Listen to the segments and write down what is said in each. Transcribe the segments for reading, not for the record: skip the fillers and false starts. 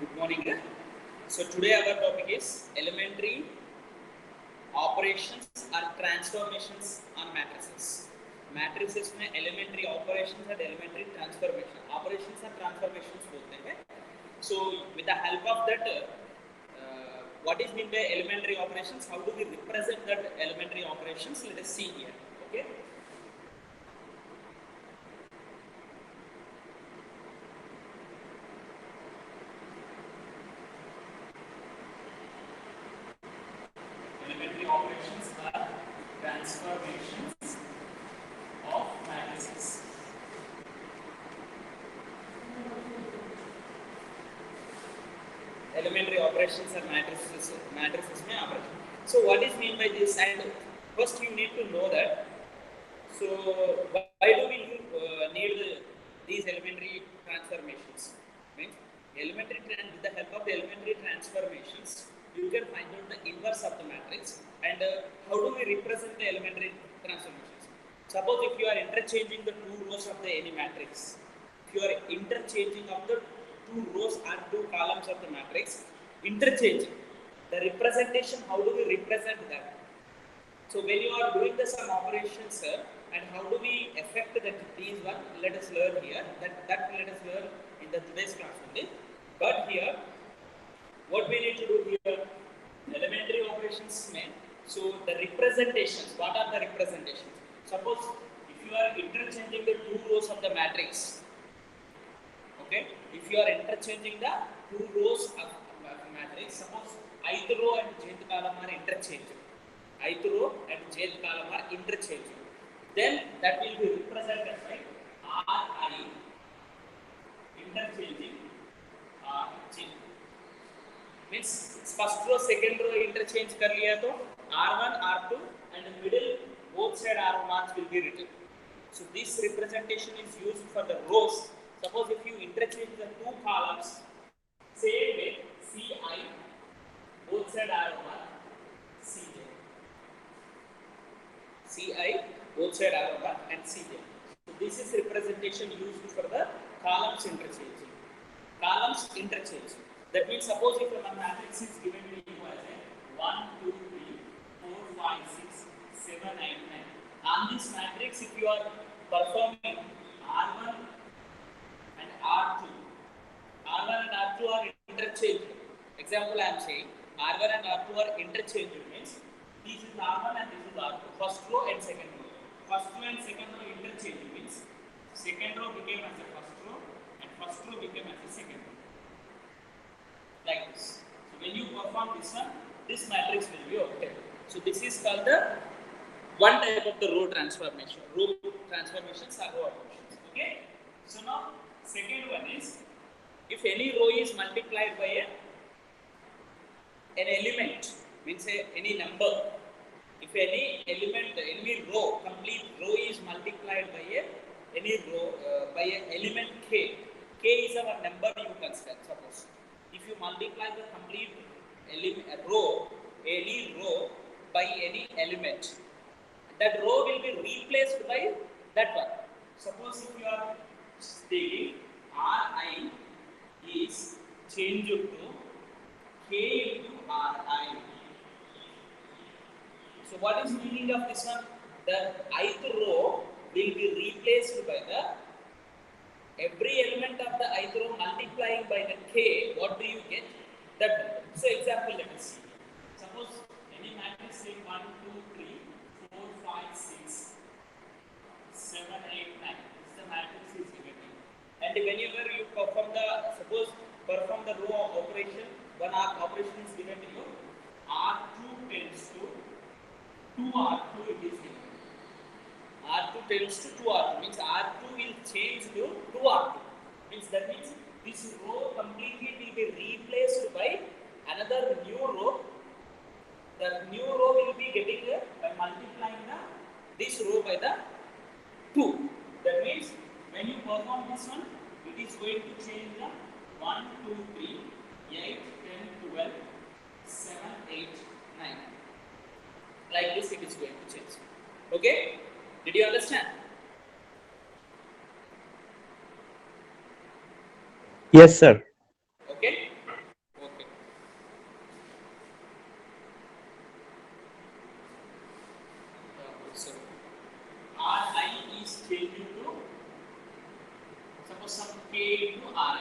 Good morning. So today our topic is elementary operations or transformations on matrices. Matrices में elementary operations and elementary transformation. Operations and transformations बोलते हैं. So with the help of that, what is meant by elementary operations? How do we represent that elementary operations? Let us see here. Okay. Elementary operations are transformations of matrices. Elementary operations are matrices में operation. So what is mean by this? And first you need to know that. So why do we need these elementary transformations? Means with the help of the elementary transformations, you can find out the inverse of the matrix. And how do we represent the elementary transformations? Suppose if you are interchanging the two rows of any matrix, if you are interchanging of the two rows and two columns of the matrix, interchanging the representation, how do we represent that? So when you are doing the some operations, and how do we affect that these one? Let us learn here. That let us learn in the today's class only. But here, what we need to do here? Elementary operations mean. So the representations. What are the representations? Suppose if you are interchanging the two rows of the matrix. Okay, if you are interchanging the two rows of matrix, suppose ith row and jth column are interchanging. Ith row and jth column are interchanging. Then that will be represented by Ri interchanging J. Means first row, second row interchange कर लिया तो R1, R2 and middle both side arrow marks will be written. So this representation is used for the rows. Suppose if you interchange the two columns, same way Ci, both side arrow mark Cj. Ci, both side arrow mark and Cj. So this is representation used for the columns interchanging. Columns interchange. That means suppose if a matrix is given to you as a 1, 2, 3, 4, 5, 6, 7, 8, 9. On this matrix, if you are performing R1 and R2, R1 and R2 are interchangeable. Example I am saying, R1 and R2 are interchangeable means this is R1 and this is R2. First row and second row. First row and second row interchangeable means second row became as a first row and first row became as a second row. Like this. So when you perform this one, this matrix will be obtained. So this is called the one type of the row transformation. Row transformations are row operations. Okay. So now second one is if any row is multiplied by an element, means any number. If any element, any row, complete row is multiplied by any row by an element k. K is our number you consider. Suppose if you multiply the complete row, any row by any element, that row will be replaced by that one. Suppose if you are taking Ri is changed to K into Ri. So what is meaning of this one? The ith row will be replaced by the every element of the ith row multiplying by the k. What do you get? That. So example, let us see. Suppose any matrix say 1, 2, 3, 4, 5, 6, 7, 8, 9. This is the matrix is given. And whenever you perform the row operation, one operation is given to you. R2 tends to 2R2 it is given. R2 tends to 2R2 means R2 will change to 2R2. Means that means this row completely will be replaced by another new row. The new row will be getting by multiplying this row by the 2. That means when you perform this one, it is going to change the 1, 2, 3, 8, 10, 12, 7, 8, 9. Like this it is going to change. Okay? Did you understand? Yes, sir. Okay. suppose some k into r,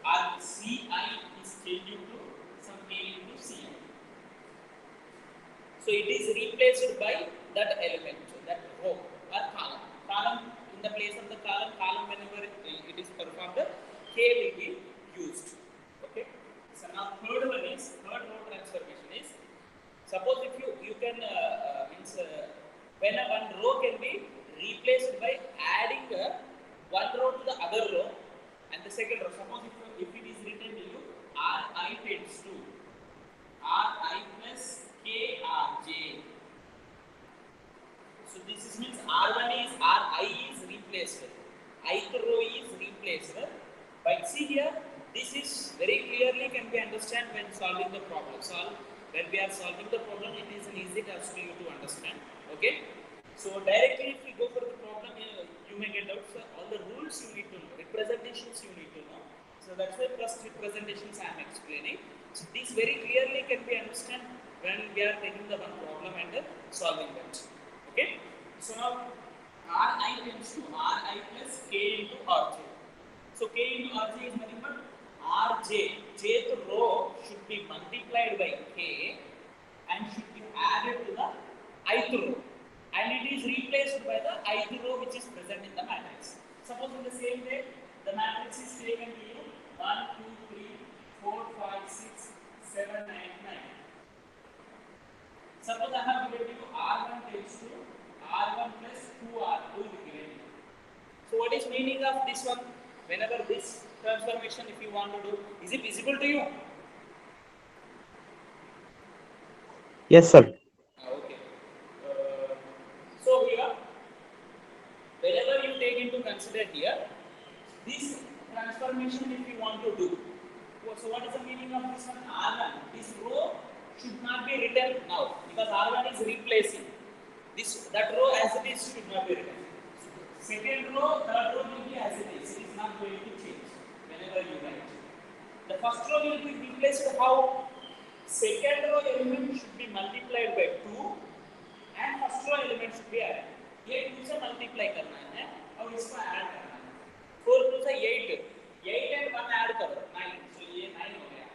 or ci is changed to some k into ci. So it is replaced by that element, so that row or column. Column in the place of the column, column whenever it is performed, k will be used. Okay. So now third row transformation is, suppose if you can means when a one row can be replaced by adding one row to the other row, and the second row. Suppose if it is written to you ri tends to ri plus krj. So this means r1 is ri is replaced, ith row is replaced. But see here, this is very clearly can be understand when solving the problem. When we are solving the problem, it is an easy task for you to understand. Okay. So directly if we go for the problem, you may get out. So all the rules you need to know, representations you need to know. So that's why first representations I am explaining. So these very clearly can be understand when we are taking the one problem and solving that. Okay. So now ri tends to ri plus k into rj. So k into rj is nothing but rj. Jth row should be multiplied by k and should be added to the ith row, and it is replaced by the ith row which is present in the matrix. Suppose in the same way the matrix is taken to you 1, 2, 3, 4, 5, 6, 7, 8, 9. Suppose I have given you r1 tends to r1 plus 2r2 given. So what is meaning of this one? Whenever this transformation if you want to do, is it visible to you? Yes, sir. Okay. So here, whenever you take into consider here, this transformation if you want to do, so what is the meaning of this one? R1, this row should not be written now because R1 is replacing this, that row as it is should not be written. Second row, third row will be as it is not going to change whenever you write. The first row will be replaced how? Second row element should be multiplied by 2 and first row element should be added. ये 2 से multiply करना है और इसको add करना है. 4 2 से 8, 8 and 1 add करो 9, so ये 9 हो गया.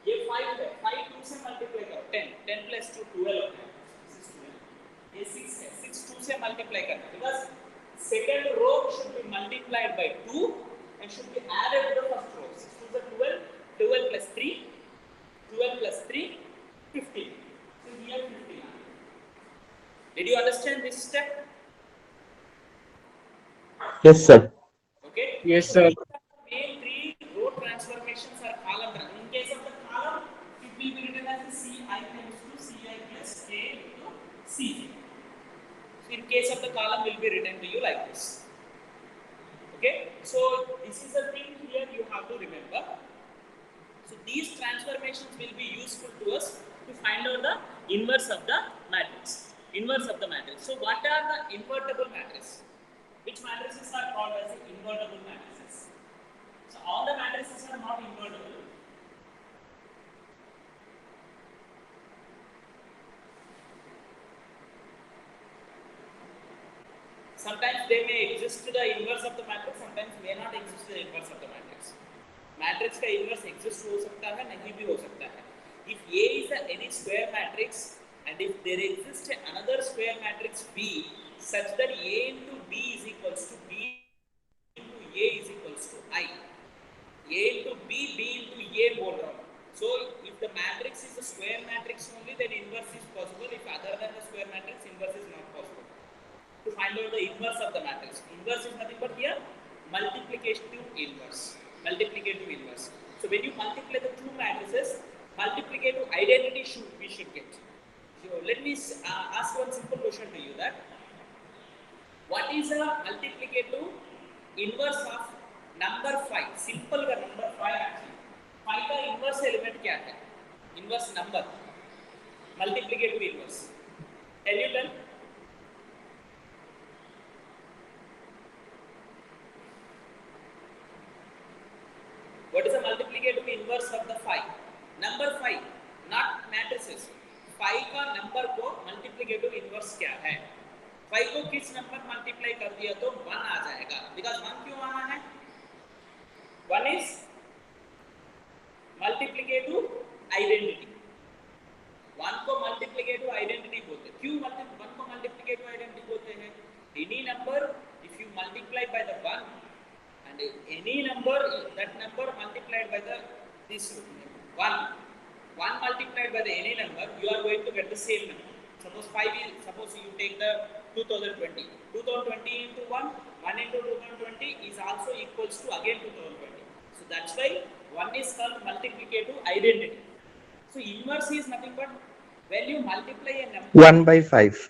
ये 5 है, 5 2 से मल्टीप्लाई करो 10, 10 plus 2 12 हो गया. This is 12. ये 6 है, 6 2 से मल्टीप्लाई करना because second row should be multiplied by 2 and should be added to the first row. 6 2 is 12, 12 plus 3, 12 plus 3, 15. So here 15. Did you understand this step? Yes, sir. Okay. Yes, so sir. Main 3 row transformations are column. In case of the column, it will be written as ci tends to ci plus k into cj. So in case of the column, will be written to you like this. Okay. So this is the thing here you have to remember. So these transformations will be useful to us to find out the inverse of the matrix. Inverse of the matrix. So what are the invertible matrices? Which matrices are called as invertible matrices? So all the matrices are not invertible. Sometimes they may exist to the inverse of the matrix, sometimes may not exist to the inverse of the matrix. Matrix का inverse exist हो सकता है, नहीं भी हो सकता है. If A is any square matrix and if there exists another square matrix B such that A into B is equals to B into A is equals to I. A into B, B into A बोल रहा हूँ. So if the matrix is a square matrix only, then inverse is possible. If other than the square matrix, inverse is not possible. To find out the inverse of the matrix, inverse is nothing but here multiplicative inverse. Multiplicative inverse. So when you multiply the two matrices, multiplicative identity we should get. So let me ask one simple question to you that what is a multiplicative inverse of number 5? Simple का number 5 actually. 5 का inverse element क्या है? Inverse number. Multiplicative inverse. Can you tell? What is the multiplicative inverse of the 5? Number 5, not matrices. 5 का number को multiplicative inverse क्या है? 5 को किस number multiply कर दिया तो 1 आ जाएगा. Because 1 and any number, that number multiplied by the this 1 multiplied by the any number, you are going to get the same number. Suppose 5 is, suppose you take the 2020 into 1 into 2020 is also equals to again 2020. So that's why 1 is called multiplicative identity. So inverse is nothing but when you multiply a number 1 by 5.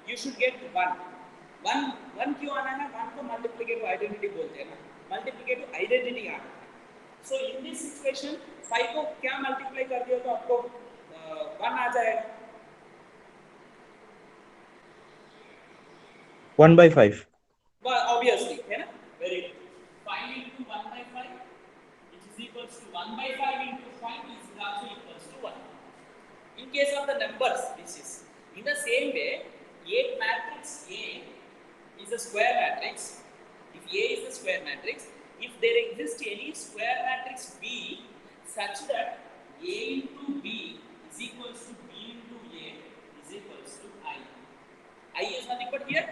you should get 1 क्यों आना है ना 1 को multiplicative identity बोलते हैं ना multiplicative identity आना है. So in this situation 5 को क्या multiply कर दिया तो आपको 1 आ जाएगा. 1 by 5. Obviously है ना. Very good. 5 into 1 by 5 which is equals to 1 by 5 into 5 is also equals to 1. In case of the numbers, this is in the same way. A matrix A is a square matrix. If A is a square matrix, if there exists any square matrix B such that A into B is equals to B into A is equals to I. I is nothing but here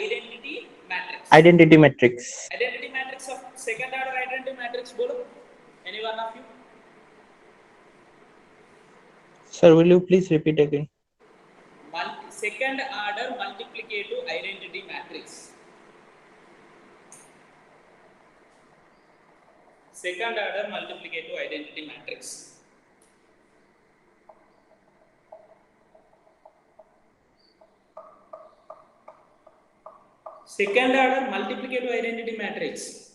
identity matrix. Identity matrix. Identity matrix of second order identity matrix. Bolo, any one of you? Sir, will you please repeat again? Second order multiplicative identity matrix. Second order multiplicative identity matrix. Second order multiplicative identity matrix.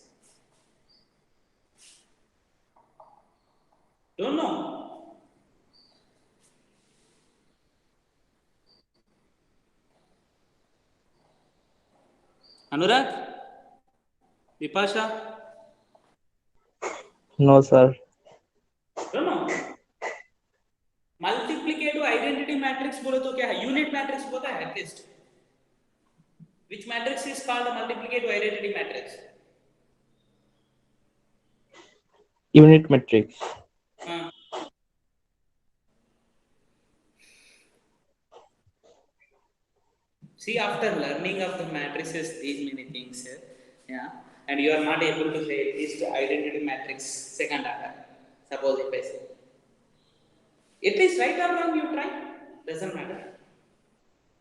Don't know. Anurag? Vipasha? No, sir. Don't know. Multiplicative identity matrix बोलो तो क्या है? Unit matrix होता है at least. Which matrix is called a multiplicative identity matrix? Unit matrix. See, after learning of the matrices, these many things, yeah, and you are not able to say at least identity matrix second order. Suppose if I say, it is right or wrong, you try. Doesn't matter.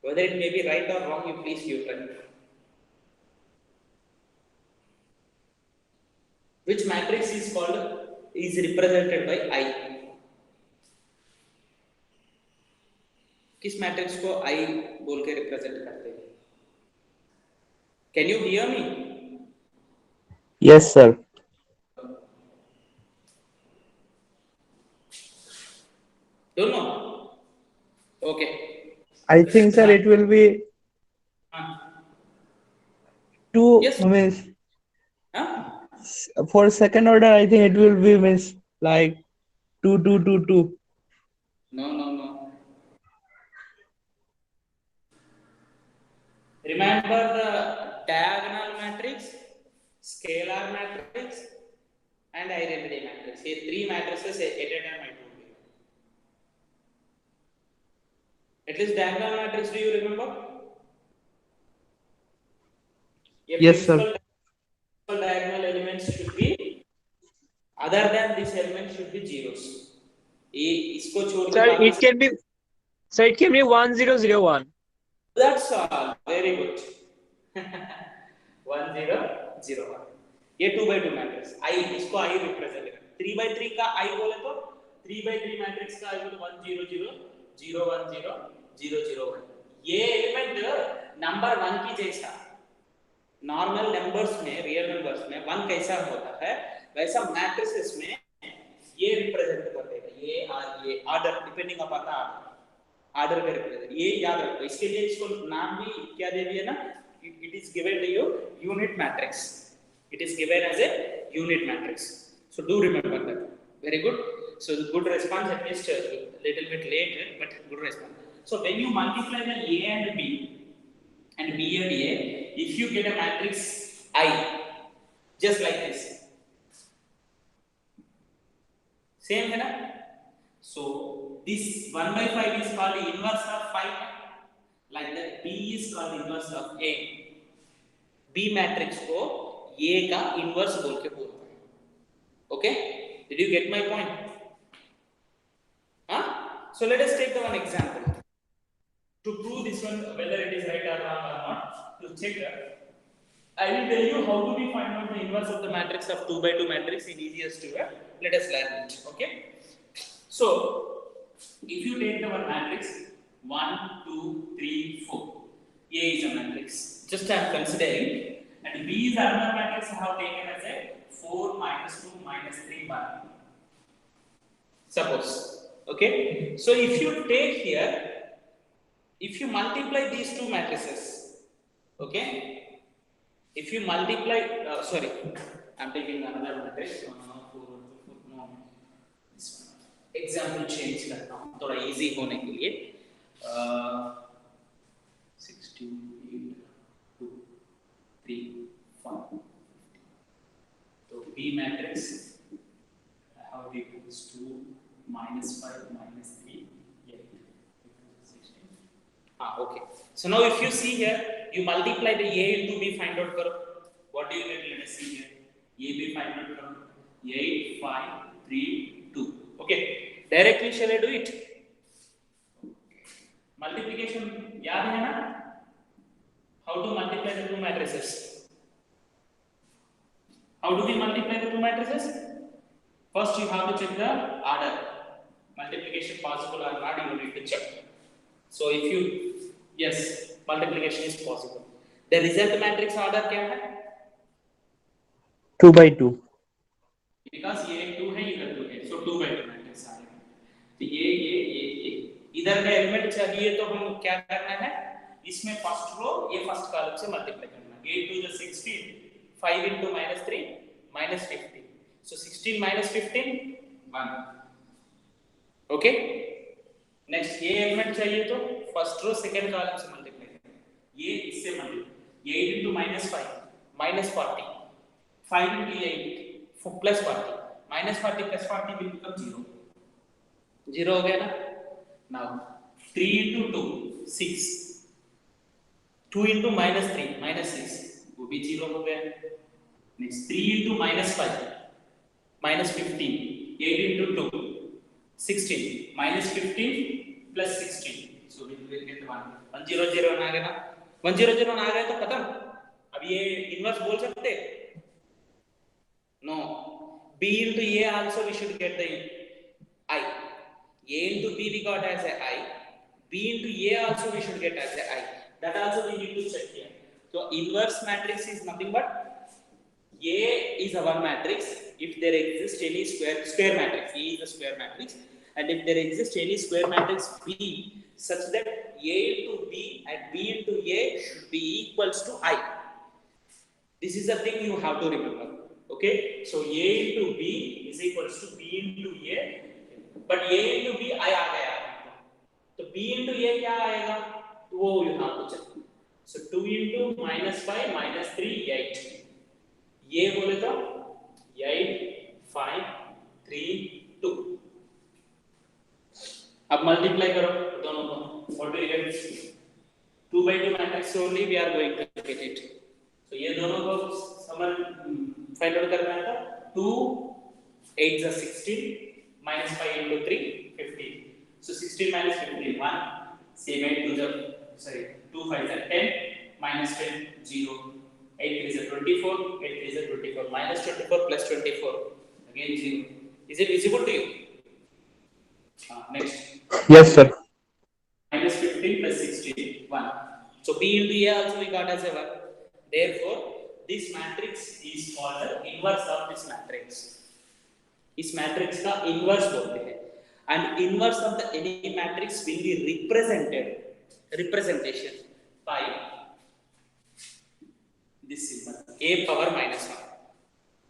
Whether it may be right or wrong, you please you try. Which matrix is called is represented by I? किस matrix को I बोल के represent करते हैं? Can you hear me? Yes, sir. Don't know. Okay. I think, sir, it will be 2 yes. Means for second order, I think it will be means like 2, 2, 2, 2. No. Remember the diagonal matrix, scalar matrix, and identity matrix. Here 3 matrices at a time I told you. At least diagonal matrix, do you remember? Yes, sir. Diagonal elements should be other than this element should be zeros. इसको छोड़ Sir, it can be 1 0 0 1. That's all. Very good. 1 0 0 1. ये 2 by 2 matrix I इसको I represent कर 3 by 3 का I बोले तो 3 by 3 matrix का I बोले 1 0 0 0 1 0 0 0 1. ये एलिमेंट नंबर 1 की जैसा नॉर्मल नंबर्स में रियल नंबर्स में 1 कैसा होता है वैसा मैट्रिसेस में ये रिप्रेजेंट करते हैं ये order depending upon the order का रिप्रेजेंट ये याद रखो इसके लिए इसको नाम भी क्या दे दिया ना it is given to you unit matrix. It is given as a unit matrix. So do remember that. Very good. So good response, at least a little bit late, but good response. So when you multiply the A and B and B and A, if you get a matrix I, just like this. Same है ना? So this 1 by 5 is called the inverse of 5. Like that, B is called inverse of A. B matrix को A का inverse बोल के बोलते हैं. Okay, did you get my point? Huh? So let us take the one example to prove this one whether it is right or wrong or not. To check that, I will tell you how do we find out the inverse of the matrix of 2 by 2 matrix in easiest way. Let us learn it. Okay. So if you take the one matrix 1, 2, 3, 4, A is a matrix. Just I am considering, and B is another matrix I have taken as a 4 minus 2 minus 3 1. Suppose. Okay. So if you take here, if you multiply these two matrices, okay. If you multiply, sorry, I am taking another matrix. No, this one. Example change करता हूँ थोड़ा easy होने के लिए. 16, 8, 2, 3, 5. So B matrix how it equals to minus 5 minus 3 8 16. Okay. So now if you see here, you multiply the A into B, find out karo. What do you get? Let us see here. A B find out karo. 8 5 3 2. Okay. Directly shall I do it? Multiplication yaad hai na? How to multiply the two matrices? How do we multiply the two matrices? First you have to check the order. Multiplication possible or not, you need to check. So if you, yes, multiplication is possible. The result matrix order क्या है? 2 by 2. Because ये 2 है, इधर 2 है, so 2 by 2 matrix आ रहा है. तो ये इधर का एलिमेंट चाहिए तो हम क्या करना है? इसमें फर्स्ट रो ये फर्स्ट कॉलम से मल्टीप्लाई करना. 8 to the 16, 5 into minus 3 minus 15. So 16 minus 15 1. Okay. Next ये एलिमेंट चाहिए तो फर्स्ट रो सेकंड कॉलम से मल्टीप्लाई करें. ये इससे multiply 8 into minus 5 minus 40 5 into 8 plus 40 minus 40 plus 40 will become 0. 0 हो गया ना. Now 3 into 2 6 2 into minus 3 minus 6 वो भी 0 हो गया. Next 3 into minus 5 minus 15 8 into 2 16 minus 15 plus 16. So we will get 1 100 आ गया ना. 100 आ गया तो खत्म. अब ये इनवर्स बोल सकते? No. B into A also we should get the I. A into B we got as a I. B into A also we should get as a I. That also we need to check here. So inverse matrix is nothing but A is a one matrix. If there exists any square matrix, A is a square matrix, and if there exists any square matrix B such that A into B and B into A should be equals to I. This is the thing you have to remember. Okay, so A into B is equals to B into A, but A into B I आ गया. तो B into A क्या आएगा? वो you have to check. So 2 into minus 5 minus 3 8. ये बोले तो 8 5 3 2. अब multiply करो दोनों को. What do you get? 2 by 2 matrix only we are going to get it. So ये दोनों को समझ फाइंड आउट करना था. 2 8 is 16 minus 5 into 3 15. So 16 minus 15 1. Same 8 to the 2 5 is 10 minus 10 0. 8 is 24, 8 is 24, minus 24 plus 24, again 0. Is it visible to you? Next. Yes, sir. Minus 15 plus 16, 1. So B into A also we got as a 1. Therefore, this matrix is called the inverse of this matrix. इस matrix का inverse बोलते हैं. And inverse of the any matrix will be representation by this symbol A power minus 1.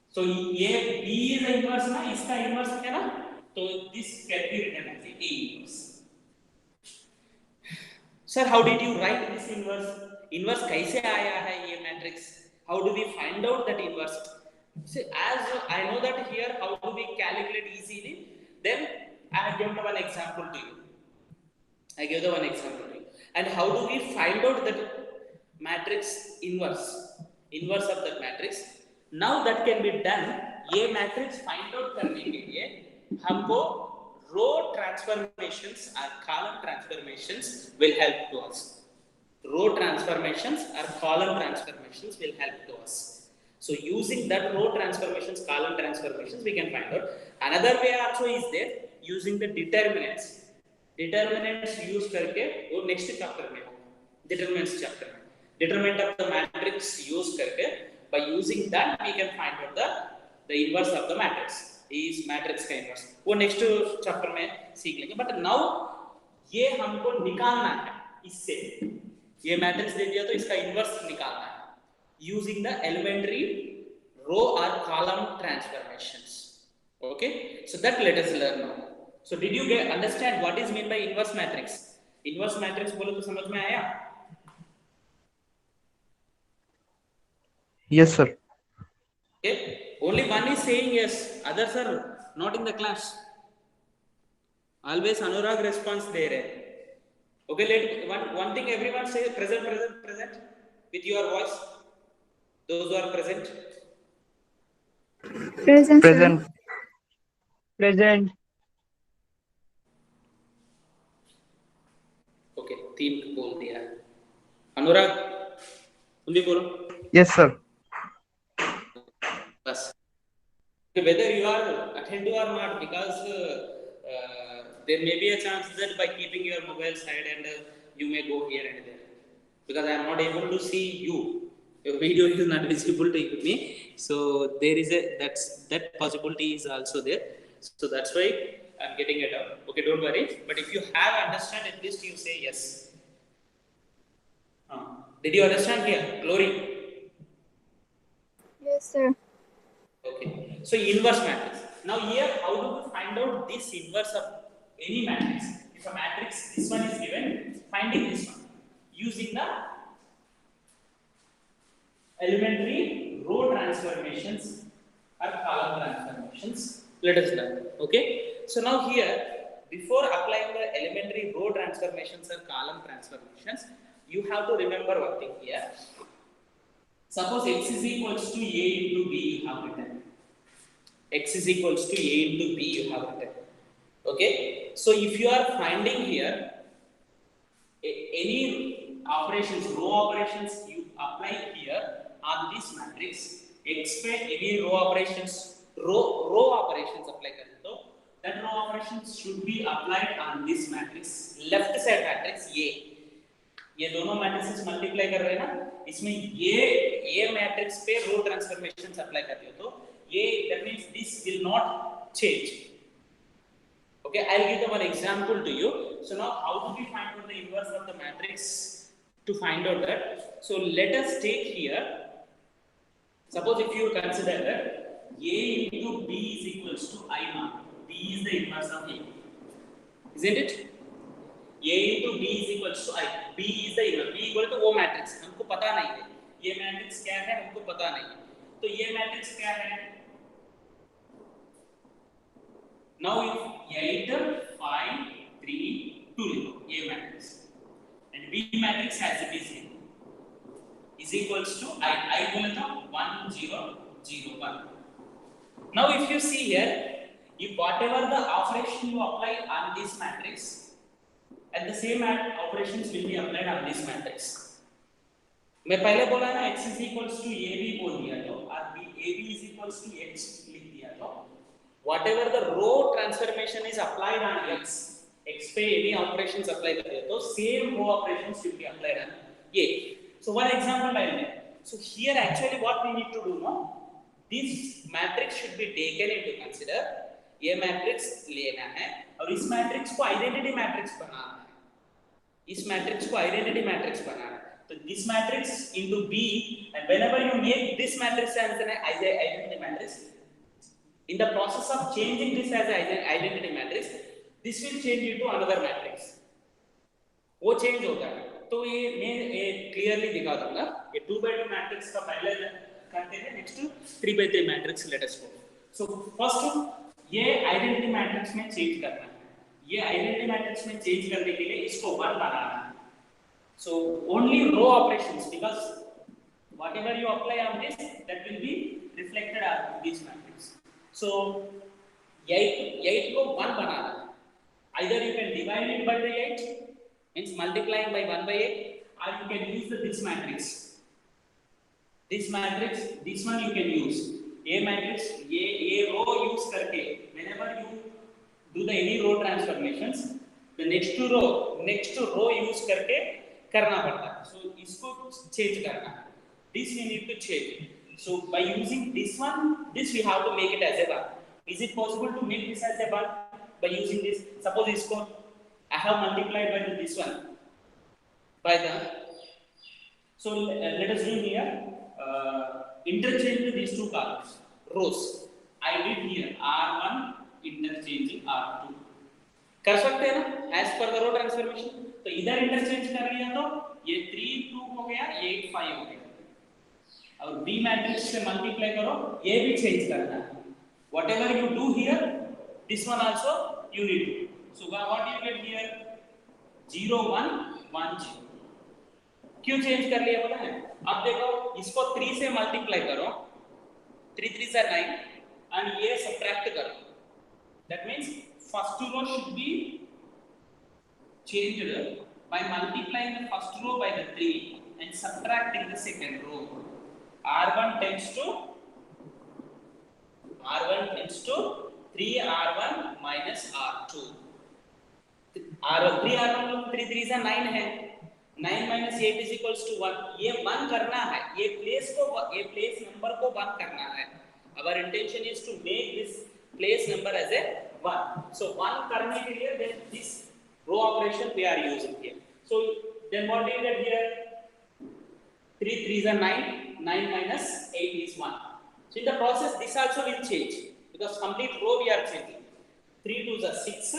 So ये B is the inverse ना, इसका inverse है ना, तो this can be written as A inverse. Sir, how did you write this inverse? Inverse कैसे आया है ये matrix? How do we find out that inverse? See, as I know that here, how do we calculate easily? Then I give the one example to you. And how do we find out that matrix inverse? inverse of that matrix. Now that can be done. ये matrix find out करने के लिए हमको रो transformations और column transformations will help to us. Row transformations or column transformations will help to us. So using that row transformations, column transformations, we can find out. Another way also is there, using the determinants. Determinants use करके वो next chapter में होगा. Determinants chapter में. Determinant of the matrix use करके by using that we can find out the inverse of the matrix. Is matrix का inverse. वो next chapter में सीख लेंगे. But now ये हमको निकालना है इससे. ये मैट्रिक्स दे दिया तो इसका इनवर्स निकालना है यूजिंग द एलिमेंट्री रो और column transformations. Okay, so that let us learn now. So did you get understand what is mean by inverse matrix? Inverse matrix बोलो तो समझ में आया? Yes, sir. Okay, only one is saying yes, others are not in the class. Always Anurag response there hai. Okay, let one thing everyone say present with your voice. Those who are present. Present. Present. Okay, तीन बोल दिया. अनुराग तुम भी बोलो. Yes, sir. बस. Whether you are attentive or not, because there may be a chance that by keeping your mobile side and you may go here and there, because I am not able to see you. Your video is not visible to me, so there is that possibility is also there. So that's why I am getting it out. Okay, don't worry. But if you have understand, at least you say yes. Did you understand here? Glory. Yes, sir. Okay. So inverse matrix. Now here, how do we find out this inverse of any matrix? If a matrix, this one is given, finding this one using the elementary row transformations or column transformations. Let us learn. Okay. So now here, before applying the elementary row transformations or column transformations, you have to remember one thing here. Suppose x is equals to a into b, you have written. X is equals to a into b, you have written. Okay. So if you are finding here any operations, row operations you apply here on this matrix, expect any row operations apply kare to that row operations should be applied on this matrix, left side matrix A. ये दोनों matrices multiply कर रहे हैं ना, इसमें ये matrix पे रो transformations apply करते हो तो ये that means this will not change. Okay, I'll give one example to you. So now how do we find out the inverse of the matrix to find out that? So let us take here, suppose if you consider that A into B is equals to I naught. B is the inverse of A, isn't it? A into B is equals to I. B is the inverse. B equal to वो matrix हमको पता नहीं है. ये matrix क्या है हमको पता नहीं है. तो ये मैट्रिक्स क्या है? Now if 8, 5, 3, 2 लिखो ये matrix and B matrix as it is here is equals to I बोले तो 1 0 0 1. Now if you see here, if whatever the operation you apply on this matrix, and the same operations will be applied on this matrix. मैं पहले बोला ना x is equals to ab बोल दिया तो और ab is equals to x लिख दिया तो whatever the row transformation is applied on x पे any operations apply कर दिया तो same row operations will be applied on a. So one example I made. So here actually what we need to do now, this matrix should be taken into consider. ये matrix लेना है और इस matrix को identity matrix बनाना है. इस matrix को आइडेंटिटी मैट्रिक्स बनाना है. तो this matrix into B and whenever you make this matrix as an identity matrix, in the process of changing this as an identity matrix, this will change into another matrix. वो change होता है. तो ये मैं clearly दिखा दूंगा. ये 2x2 matrix का पहले करते हैं, next 3x3 matrix let us go. So first ये आइडेंटिटी मैट्रिक्स में चेंज करना है. ये आइडेंटिटी मैट्रिक्स में चेंज करने के लिए इसको 1 बनाना है. So only row operations, because whatever you apply on this, that will be reflected on this matrix. So 8 को 1 बनाना है. Either you can divide it by the 8, means multiplying by 1 by 8, or you can use this matrix. This matrix, this one you can use. A matrix, a row use करके, whenever you do the any row transformations, the next row use करके करना पड़ता है. So इसको change करना है. This we need to change. So by using this one, this we have to make it as a 1. Is it possible to make this as a 1 by using this? Suppose इसको I have multiplied by this one by the. So let us do here. Interchange these two columns, rows. I did here R1 interchanging R2. कर सकते हैं ना as per the row transformation. तो इधर interchange कर लिया तो ये 3 2 हो गया, ये 5 हो गया. और B मैट्रिक्स से मल्टीप्लाई करो, ये भी चेंज करना है. Whatever you do here, this one also you need to. So what you get here? 0 1 1 0. क्यों चेंज कर लिया पता है? अब देखो इसको 3 से मल्टीप्लाई करो, 3 3 are 9 and ये सब्ट्रैक्ट करो. That means first row should be changed by multiplying the first row by the 3 and subtracting the second row. R1 tends to 3R1 minus R2. R3 R1 3 3 से 9 है. 9 minus 8 is equals to 1. ये 1 करना है. ये place number को 1 करना है. Our intention is to make this place number as a 1. So 1 करने के लिए then this row operation we are using here. So then what do you get here? 3 3 is 9. 9 minus 8 is 1. So in the process this also will change because complete row we are changing. 3 2 is 6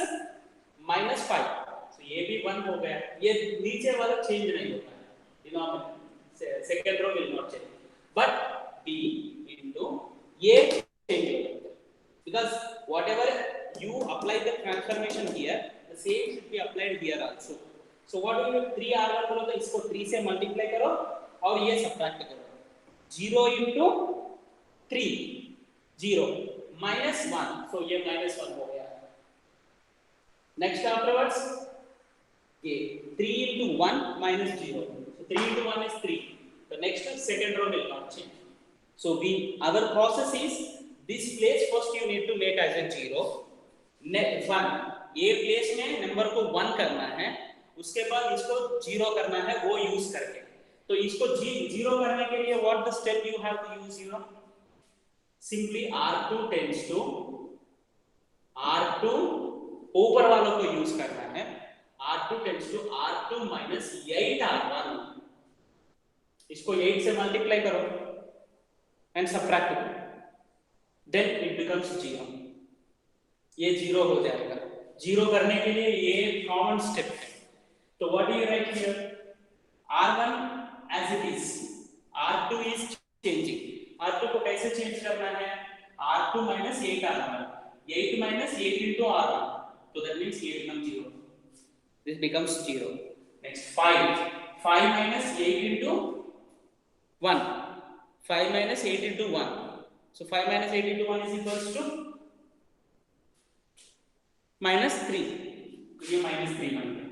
minus 5. So ये भी 1 हो गया. ये नीचे वाला change नहीं होता है. You know, second row will not change. But B into ये change होता है. Because whatever you apply the transformation here, the same should be applied here also. So what do you do? 3 R1 बोलो तो इसको 3 से multiply करो और ये subtract करो. 0 into 3 0 minus 1. So ये minus 1 हो गया. Next afterwards ये 3 into 1 minus 0. So 3 into 1 is 3. The next second row will not change. So our process is this place first you need to make as a 0. 1 ये place में number को 1 करना है. उसके बाद इसको 0 करना है वो use करके. तो इसको 0 करने के लिए what the step you have to use, you know? Simply R2 tends to R2 ऊपर वालों को यूज करना है. R2 tends to R2 minus 8 R1. इसको 8 से मल्टीप्लाई करो and subtract करो. Then it becomes 0. ये 0 हो जाएगा. 0 करने के लिए ये कॉमन स्टेप है. तो what do you write here? R1 as it is. R2 is changing. R2 को कैसे चेंज करना है? R2 minus 8 R1. 8 minus 8 into R1. So that means here becomes 0. This becomes 0. Next 5. 5 minus 8 into 1. 5 minus 8 into 1. So 5 minus 8 into 1 is equals to minus 3. So ये minus 3 बन गया.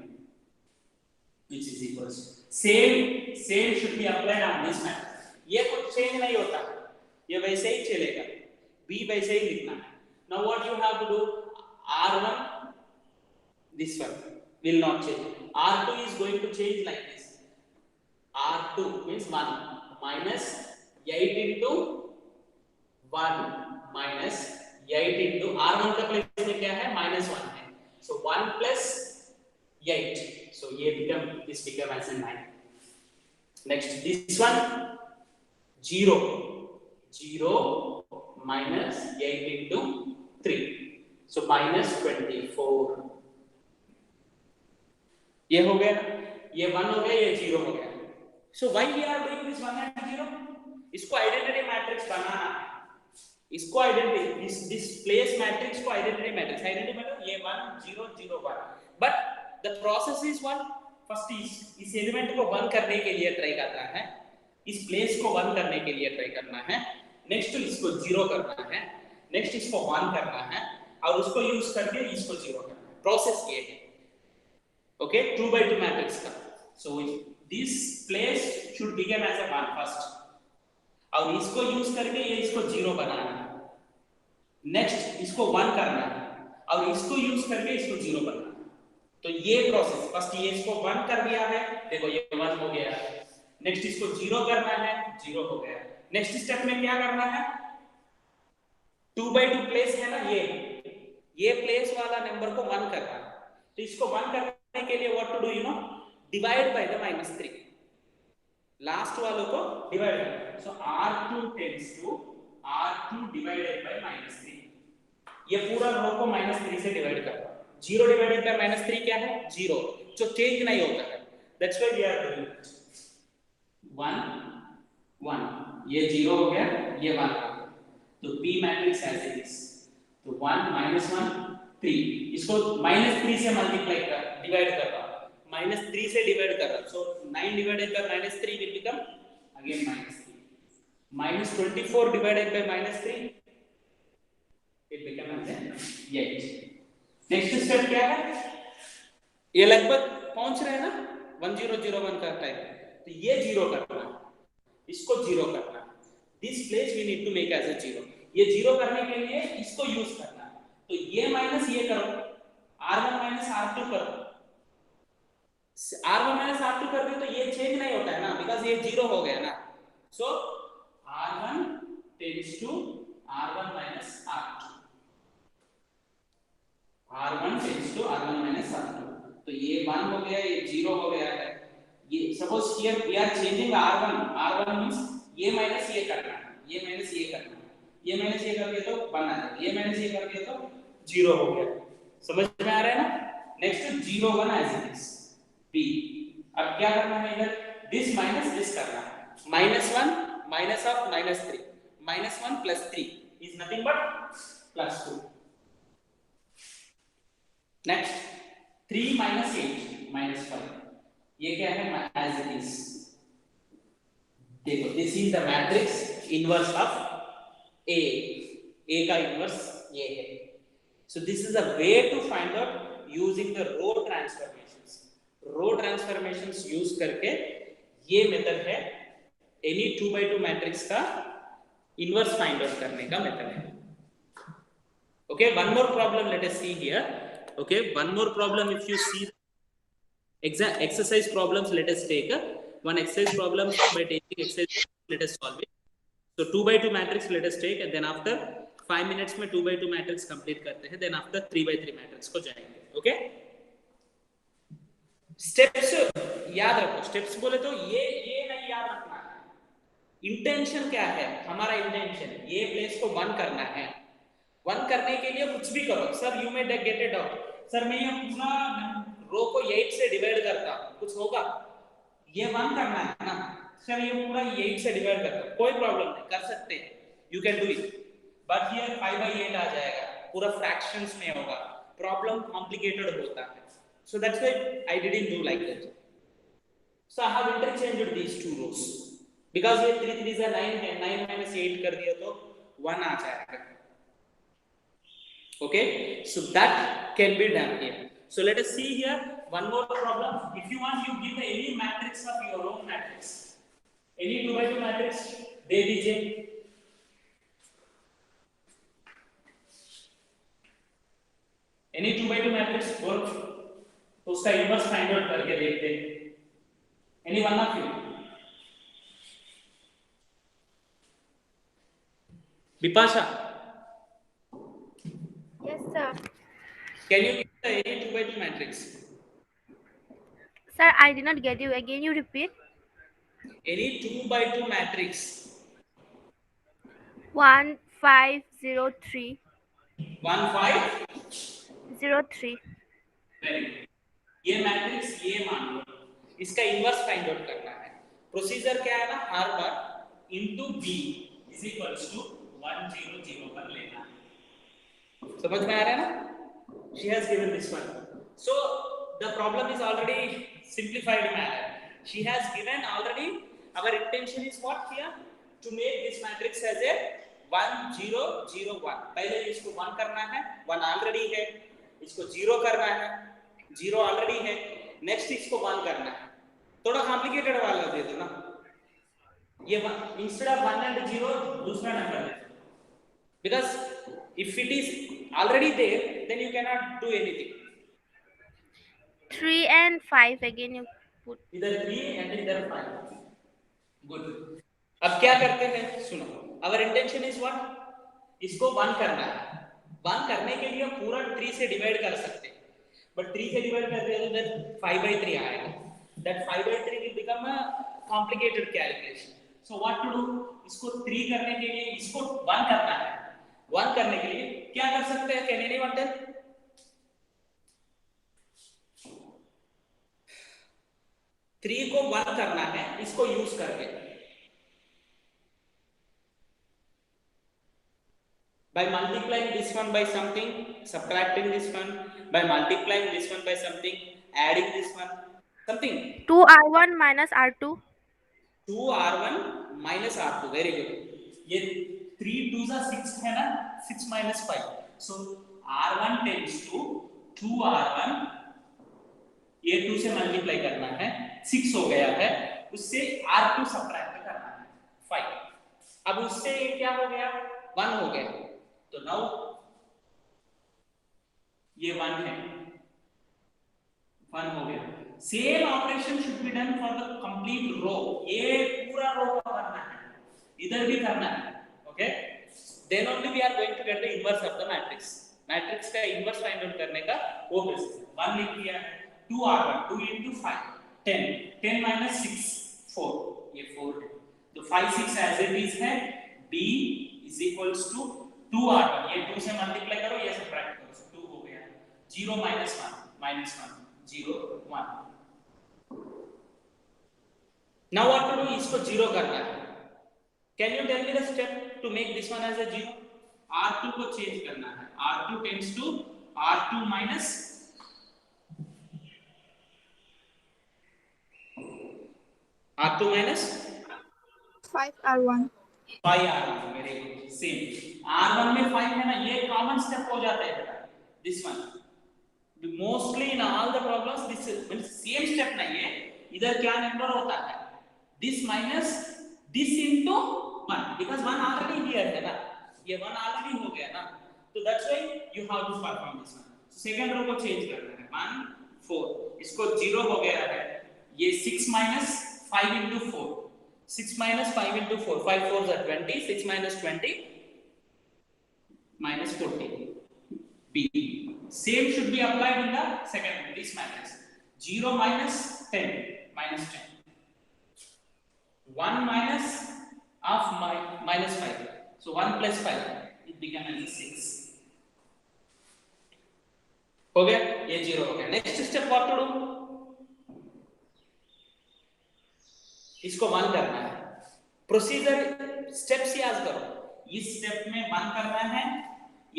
Which is equals. Same should be applied on this matrix. ये कुछ change नहीं होता. ये वैसे ही चलेगा. B वैसे ही लिखना है. Now what you have to do? R1 this one will not change. R2 is going to change like this. R2 means 1 minus 8 into 1 minus 8 into R1 का प्लेस में क्या है? minus 1 है. So 1 plus 8. So this become as a 9. Next this one 0 minus 8 into 3. So minus 24. ये हो गया. ये 1 हो गया. ये 0 हो गया. So why we are doing this 1 and 0? इसको आइडेंटिटी मैट्रिक्स बनाना है. इसको आइडेंटिटी this place मैट्रिक्स को आइडेंटिटी मैट्रिक्स. आइडेंटिटी मतलब ये 1 0 0 1. But the process is one. First इस एलिमेंट को 1 करने के लिए ट्राई करना है. इस प्लेस को 1 करने के लिए ट्राई करना है, नेक्स्ट इसको 0 करना है, नेक्स्ट इसको 1 करना है और उसको यूज करके इसको 0 करना है। प्रोसेस ये है, ओके, 2 by 2 मैट्रिक्स का। So this place should become as a 1 first और इसको यूज करके ये इसको 0 बनाना है, नेक्स्ट इसको 1 करना है और इसको यूज करके इसको 0 बनाना है। तो ये प्रोसेस, फर्स्ट ये इसको 1 कर दिया है, देखो ये 1 हो गया, नेक्स्ट इसको 0 करना है, 0 हो गया, नेक्स्ट स्टेप में क्या करना है, 2 by 2 प्लेस है ना, ये प्लेस वाला नंबर को 1 करना है। तो इसको 1 करने के लिए what to do, you know, divide by the -3, last वालों को डिवाइड करना। So R2 tends to R2 divided by -3, ये पूरा रो को -3 से डिवाइड करना। 0 डिवाइडेड बाय -3 क्या है, 0, जो चेंज नहीं होता है, that's why we are doing it. 1 1, ये 0 हो गया, ये 1 हो गया, तो P matrix as it is. तो 1 -1 3, इसको -3 से मल्टीप्लाई कर, डिवाइड कर रहा हूं, -3 से डिवाइड कर रहा हूं, सो 9 divided by -3 will become again -3, -24 divided by -3 it become as 8। Next step क्या है, ये लगभग पहुंच रहे हैं ना 1001 का टाइम, तो ये 0 करना है, इसको 0 करना है, this place we need to make as a 0। ये 0 करने के लिए इसको यूज करना है, तो ये माइनस ये करो, R1 माइनस R2 करो, R1 माइनस R2 कर दो तो ये चेंज नहीं होता है ना, बिकॉज ये 0 हो गया ना। So R1 tends to R1 minus R2, R1 tends to R1 minus R2, तो ये 1 हो गया, ये 0 हो गया है। ये suppose here we are changing R1 means ये माइनस ये करना है, ये माइनस ये करना है, ये माइनस ये कर दिया तो 1 आ जाएगा, ये माइनस ये कर दिया तो 0 हो गया। समझ में आ रहा है ना। Next 0 1 as it is P। अब क्या करना है, इधर दिस माइनस दिस करना है, -1 minus of -3, -1 plus 3 is nothing but +2। Next 3 minus 8 minus 5, ये क्या है, एज इट इज। देखो this is the matrix inverse of A, A का इनवर्स ये है। So this is a way to find out using the row transformations. Row transformations use करके ये method है, एनी 2 by 2 मैट्रिक्स का inverse find out करने का method है। Okay, one more problem let us see here. Okay, one more problem, if you see exercise problems, let us take one exercise problem by taking exercise, let us solve it. So 2 by 2 matrix let us take, and then after 5 minutes में 2 by 2 matrix complete करते हैं, then after 3 by 3 matrix को जाएंगे। Okay, steps याद रखो, steps बोले तो ये नहीं याद रखना है, इंटेंशन क्या है हमारा, इंटेंशन ये प्लेस को 1 करना है। 1 करने के लिए कुछ भी करो sir, you may get it out, sir मैं ये पूरा रो को 8 से डिवाइड करता हूं, कुछ होगा, ये 1 करना है ना सर, ये पूरा 8 से डिवाइड करता हूं, कोई प्रॉब्लम नहीं, कर सकते हैं, you can do it, but here 5 by 8 आ जाएगा, पूरा फ्रैक्शंस में होगा, प्रॉब्लम कॉम्प्लिकेटेड होता है। So that's why I didn't do like that. So I have interchanged these two rows, because ये 3 3 is 9 है, 9 minus 8 कर दिया तो 1 आ जाएगा। Okay, so that can be done here. So let us see here one more problem. If you want, you give any matrix of your own matrix, any 2 by 2 matrix दे दीजिए, any 2 by 2 matrix बोल, तो उसका inverse find out करके देखते हैं। Any one of you? Bipasha, Yes, sir. can you give the any 2 by 2 matrix? Sir, I did not get you. Again, you repeat. Any 2 by 2 matrix. 1 5 0 3. 1 5 0 3. Very good, ये matrix ये मान लो, इसका inverse find out करना है। Procedure क्या है ना, हर बार into b is equals to 1 0 0 पर लेना है। समझ में आ रहा है ना? She has given this one. So the problem is already simplified manner. She has given already our intention is what here? To make this matrix as a 1 0 0 1. पहले इसको 1 करना है, 1 ऑलरेडी है, इसको 0 करना है, 0 ऑलरेडी है, नेक्स्ट इसको 1 करना है. थोड़ा कॉम्प्लिकेटेड वाला दे दो ना, ये इंस्टेड ऑफ 1 and 0 दूसरा नंबर है, because if it is already there then you cannot do anything. 3 and 5 again you put. इधर 3 and इधर 5. गुड. अब क्या करते हैं, सुनो. Our intention is what? इसको 1 करना है. 1 करने के लिए पूरा 3 से डिवाइड कर सकते हैं, बट 3 से डिवाइड करते हैं तो then 5/3 आएगा. That 5/3 will become a complicated calculation. So what to do? इसको 3 करने के लिए इसको 1 करना है. 1 करने के लिए क्या कर सकते हैं? Can anyone tell? 3 को 1 करना है इसको यूज करके. By multiplying this one by something, subtracting this one, by multiplying this one by something, adding this one, something. 2r1 minus r2. 2r1 minus r2. Very good. ये 3 2s are 6 है ना, 6 minus 5. So r1 tends to 2r1. ये 2 से multiply करना है, 6 हो गया है, उससे r2 सब्ट्रैक्ट करना है, 5. अब उससे ये क्या हो गया, 1 हो गया. तो नाउ ये 1 है, 1 हो गया. Same operation should be done for the complete row. ये पूरा रो को करना है, इधर भी करना है. Okay, then only we are going to get the inverse of the matrix. Matrix का इनवर्स फाइंड आउट करने का वो प्रोसेस. 1 लिख दिया है, 2r1 2 into 5 10 10 minus 6 4, ये 4 है. तो 5 6 as it is है. b is equals to 2r1. ये 2 से मल्टीप्लाई करो, ये सब्ट्रैक्ट करो, 2 हो गया. 0 minus 1 minus 1 0 1. Now what to do? इसको 0 करना है. Can you tell me the step to make this one as a 0? r2 को चेंज करना है. r2 tends to r2 minus r2 minus 5r1. 5r1. Very good. Same r1 में 5 है ना, ये कॉमन स्टेप हो जाता है. This one mostly in all the problems this means same step नहीं है. इधर क्या नंबर होता है, this minus this into 1, because 1 already here है ना, ये 1 ऑलरेडी हो गया ना, तो that's why you have to perform this one. Second row को चेंज करना है. 1 4, इसको 0 हो गया है. ये 6 minus 5 into 4, 6 minus 5 into 4, 5 4s are 20, 6 minus 20 minus 40. B. Same should be applied in the second this matrix. 0 minus 10 minus 10. 1 minus of minus 5. So 1 plus 5, it becomes 6. हो गया, ये 0 हो गया. Next step what to do? इसको 1 करना है. Procedure steps याद करो. इस स्टेप में 1 करना है,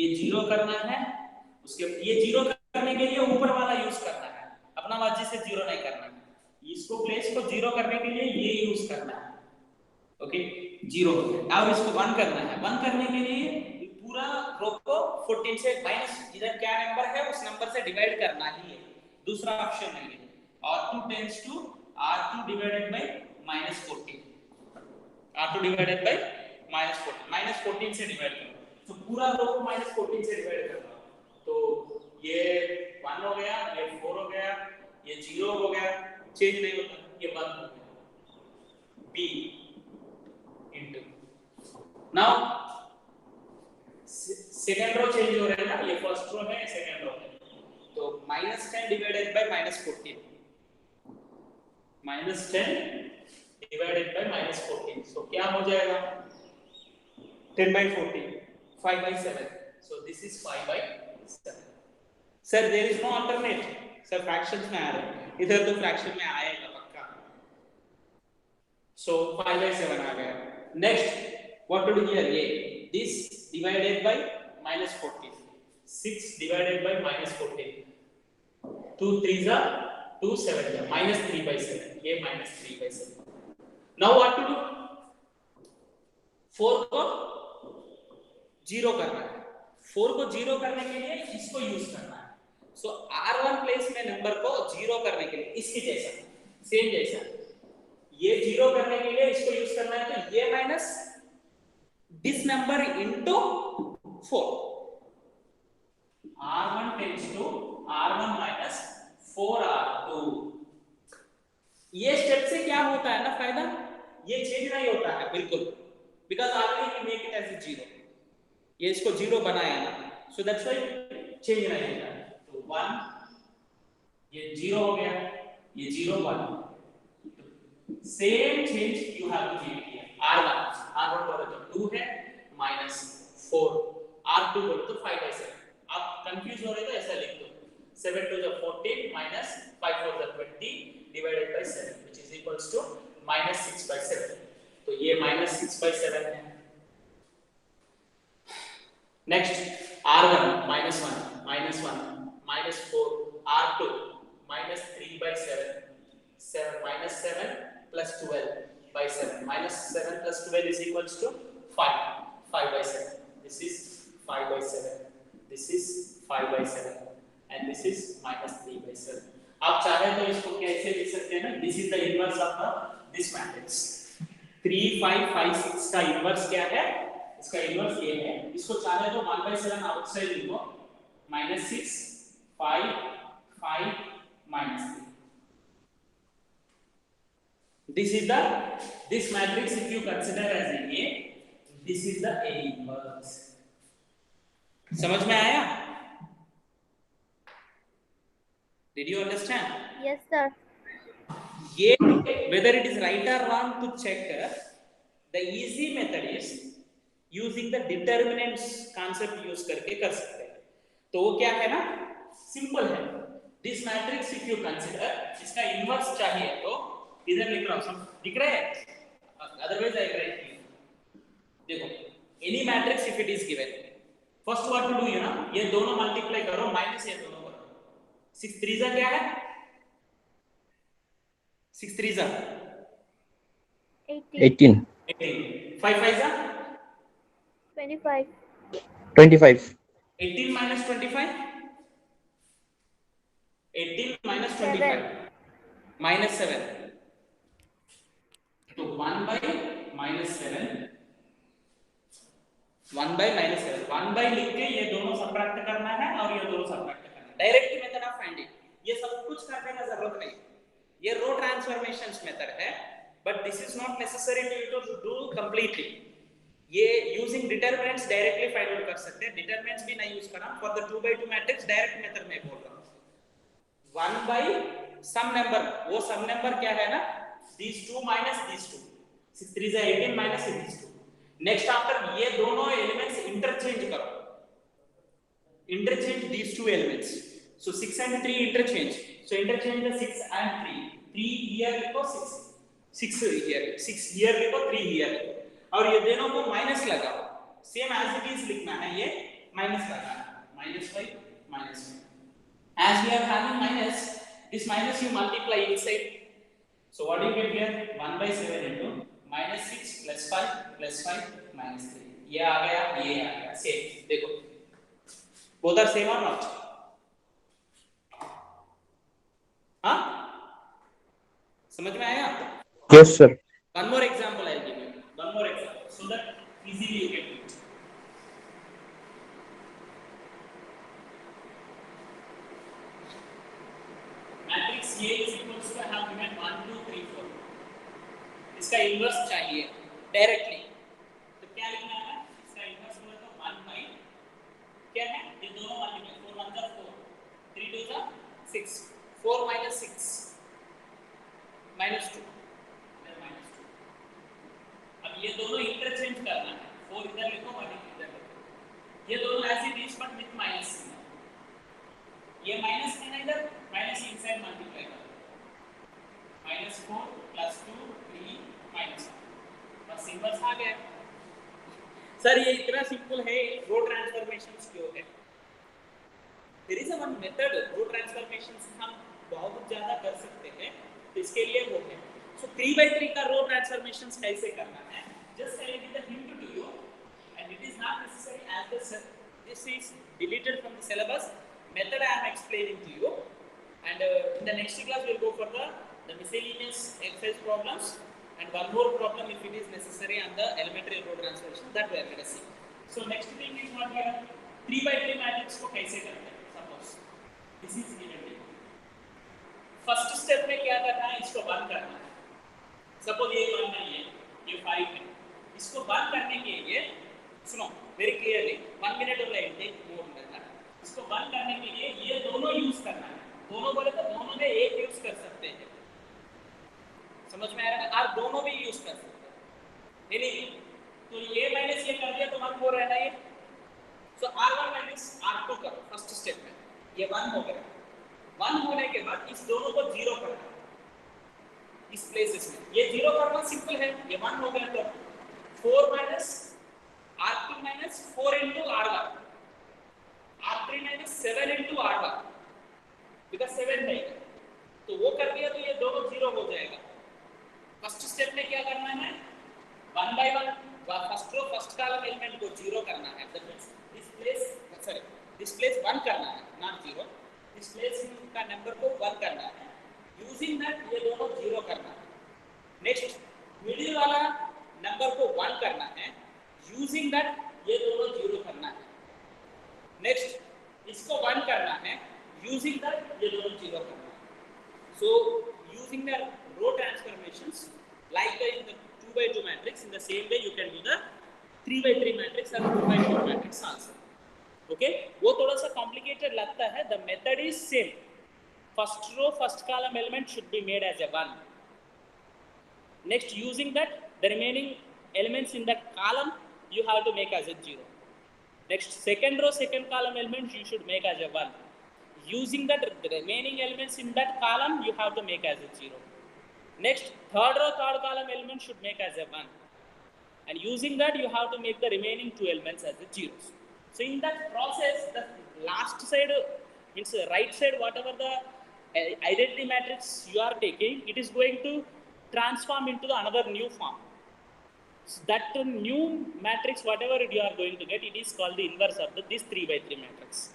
ये 0 करना है, उसके ये 0 करने के लिए ऊपर वाला यूज करना है, अपना मर्जी से 0 नहीं करना है. इसको प्लेस को 0 करने के लिए ये यूज करना है. ओके, 0 हो गया. अब इसको 1 करना है. 1 करने के लिए पूरा रो को 14 से माइनस, इधर क्या नंबर है उस नंबर से डिवाइड करना ही है, दूसरा ऑप्शन नहीं है. r2 tends to r2 divided by minus 14. r2 divided by minus 14. minus 14 से डिवाइड करो, तो पूरा रो को minus 14 से डिवाइड करना. तो ये 1 हो गया, ये 4 हो गया, ये 0 हो गया, चेंज नहीं होता, ये 1 हो गया. b into now second row change हो रहा है ना, ये फर्स्ट रो है, सेकंड रो है. तो -10 divided by -14, -10 divided by -14, so क्या हो जाएगा, 10/14, 5/7. So this is 5/7. Sir there is no alternate. Sir fractions में आ रहा है, इधर तो फ्रैक्शन में आएगा पक्का. सो 5/7 आ गया. Next what to do here, ये this divided by -14, 6 divided by -14, 2 3s are 2 7 -3/7, ये -3/7. नाउ व्हाट टू डू, 4 को 0 करना है, 4 को 0 करने के लिए इसको यूज करना है। सो R1 प्लेस में नंबर को 0 करने के लिए इसके जैसा सेम जैसा ये 0 करने के लिए इसको यूज करना है, तो ये minus this number into 4, R1 tends to R1 minus 4R2। ये स्टेप से क्या होता है ना फायदा, ये चेंज नहीं होता है बिल्कुल, because already we make it as a 0, ये इसको 0 बनाया ना, सो दैट्स व्हाई चेंज नहीं होता है। तो 1 ये 0 हो गया, ये 0 1, same change you have to give here. R1 बोलो तो 2 है माइनस 4, R2 बोलो तो 5/7। आप कंफ्यूज हो रहे तो ऐसा लिख दो, 7 to the 14 minus 5 to the 20 divided by 7 which is equals to minus 6/7। तो ये minus 6/7 है। Next R1 minus 1 minus 4, R2 minus 3/7, 7 minus 7 plus 12/7, minus 7 plus 12 is equals to 5/7। This is 5/7, this is 5/7 and this is minus 3/7। आप चाहे तो इसको कैसे लिख सकते हैं ना, this is the inverse of the this matrix. 3 5 5 6 का इनवर्स क्या है, इसका इनवर्स ये है। इसको चाहे तो 1/7 आउटसाइड लिखो, -6 5 5 -3। This is the this matrix if you consider as A, this is the A inverse। समझ में आया? Did you understand? Yes, sir. ये whether it is right or wrong to check, the easy method is using the determinants concept use करके कर सकते हैं। तो वो क्या है ना, सिंपल है। This matrix if you consider, इसका इनवर्स चाहिए तो इधर लिख रहा हूँ, दिख रहा है? Otherwise I write here। देखो, any matrix if it is given, first what to do है ना, ये दोनों मल्टीप्लाई करो माइनस ये दोनों करो। 6 3 जा क्या है? 6 3 जा 18. 18। 5 5 जा 25. 25. 18 minus 25, 18 minus 25 minus 7, तो 1 by minus 7, 1 by minus 7, 1 by लिख के ये दोनों सबट्रैक्ट करना है और ये दोनों सबट्रैक्ट करना है। डायरेक्ट मेथड ऑफ फाइंडिंग, ये सब कुछ करने का जरूरत नहीं, ये रो ट्रांसफॉर्मेशंस मेथड है, but this is not necessary to do completely. ये using determinants directly find out कर सकते हैं, डिटरमिनेंट्स भी नहीं यूज करना। For the 2/2 matrix direct method में बोल रहा हूं। 1 by सम नंबर, वो सम नंबर क्या है ना, these 2 minus these 2, 6 3 is 18 minus these 2। Next after ये दोनों एलिमेंट्स इंटरचेंज करो, interchange these two elements, so 6 and 3 interchange, so interchange the 6 and 3 here लिखो, 6 here, 6 here लिखो, 3 here लिखो, और ये दोनों को माइनस लगाओ, सेम एज इट इज लिखना है, ये माइनस लगाना, -5 -5। as we are having minus, this minus you multiply inside, so what do you get here, 1/7 into -6 plus 5 plus 5 minus 3, ये आ गया, ये आ गया, सेम। देखो both are same or not? हाँ, समझ में आया? Yes, sir. One more example I'll give you, one more example, so that easily you can do it. Matrix A is equals to, I have given 1 2 3 4, इसका inverse चाहिए directly, तो क्या लिखना है, इसका इनवर्स बोले तो 1 by क्या है, ये दोनों मल्टीप्लाई, 4 1 जा 4, 3 2 जा 6, 4 minus 6 minus 2, इधर minus 2। अब ये दोनों इंटरचेंज करना है, 4 इधर लिखो 1 इधर लिखो, ये दोनों ऐसे बीच पर विथ माइनस, ये माइनस है ना, इधर माइनस इनसाइड मल्टीप्लाई करो, -4 + 2 3 -1, बस सिंबल्स आ गया। सर ये इतना सिंपल है, रो ट्रांसफॉर्मेशंस क्यों है? There is a one method, row transformations हम बहुत ज्यादा कर सकते हैं, तो इसके लिए वो है। So 3/3 का रो ट्रांसफॉर्मेशंस कैसे करना है? Just I will give the hint to you, and it is not necessary as this is deleted from the syllabus. Method I am explaining to you, and in the next class we will go for the miscellaneous exercise problems and one more problem if it is necessary on the elementary row transformation that we are going to see. So next thing is what we are 3/3 matrix को कैसे करते हैं? Suppose this is given to you. First step में क्या करना है? इसको बंद करना है. Suppose ये 1 नहीं है, ये 5 है. इसको बंद करने के लिए सुनो very clearly 1 minute और लेंगे मोड करना है. इसको बंद करने के लिए ये दोनों यूज करना है. दोनों बोले तो दोनों में एक यूज कर सकते हैं. समझ में आ रहा है? और दोनों भी यूज कर सकते हैं. नहीं तो ये माइनस ये कर दिया तो 1 हो रहना ये. सो r1 माइनस r2 करो फर्स्ट स्टेप में. ये 1 हो गया. 1 होने के बाद इस दोनों को 0 करना. इस प्लेसेस में ये 0 करना सिंपल है. ये 1 हो गया तो 4 minus r2 minus 4 into r1 r3 minus 7 into r1 because 7 नहीं है तो वो कर दिया तो ये दोनों 0 हो जाएगा. फर्स्ट स्टेप में क्या करना है? 1 by 1 first row first column element को 0 करना है. दैट मींस दिस प्लेस 1 करना है नॉट 0. दिस प्लेस का नंबर को 1 करना है. यूजिंग दैट ये दोनों 0 करना है. नेक्स्ट मिडिल वाला नंबर को 1 करना है. यूजिंग दैट ये दोनों 0 करना है. नेक्स्ट इसको 1 करना है. यूजिंग दैट ये दोनों 0 करना है. So using the row transformations like in the 2/2 matrix, in the same way you can do the 3/3 matrix or 2/4 matrix also. Okay, वो थोड़ा सा complicated लगता है. The method is same. First row first column element should be made as a 1. Next, using that the remaining elements in that column you have to make as a 0. Next, second row second column elements you should make as a 1. Using that the remaining elements in that column you have to make as a 0. Next, third row third column element should make as a 1, and using that you have to make the remaining 2 elements as the zeros. So in that process the last side means right side whatever the identity matrix you are taking, it is going to transform into the another new form. So that new matrix whatever you are going to get, it is called the inverse of this 3/3 matrix.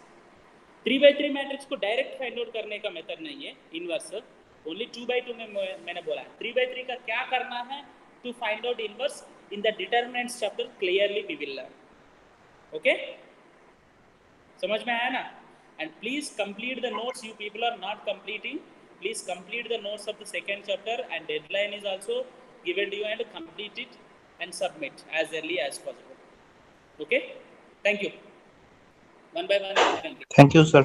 3/3 matrix को direct find out करने का method नहीं है inverse. Only 2/2 में मैंने बोला है. 3/3 का क्या करना है to find out inverse in the determinants chapter clearly we will learn. Okay, समझ में आया ना? And please complete the notes. You people are not completing. Please complete the notes of the second chapter and deadline is also given to you and complete it and submit as early as possible. Okay, thank you. One by one. Thank you, sir.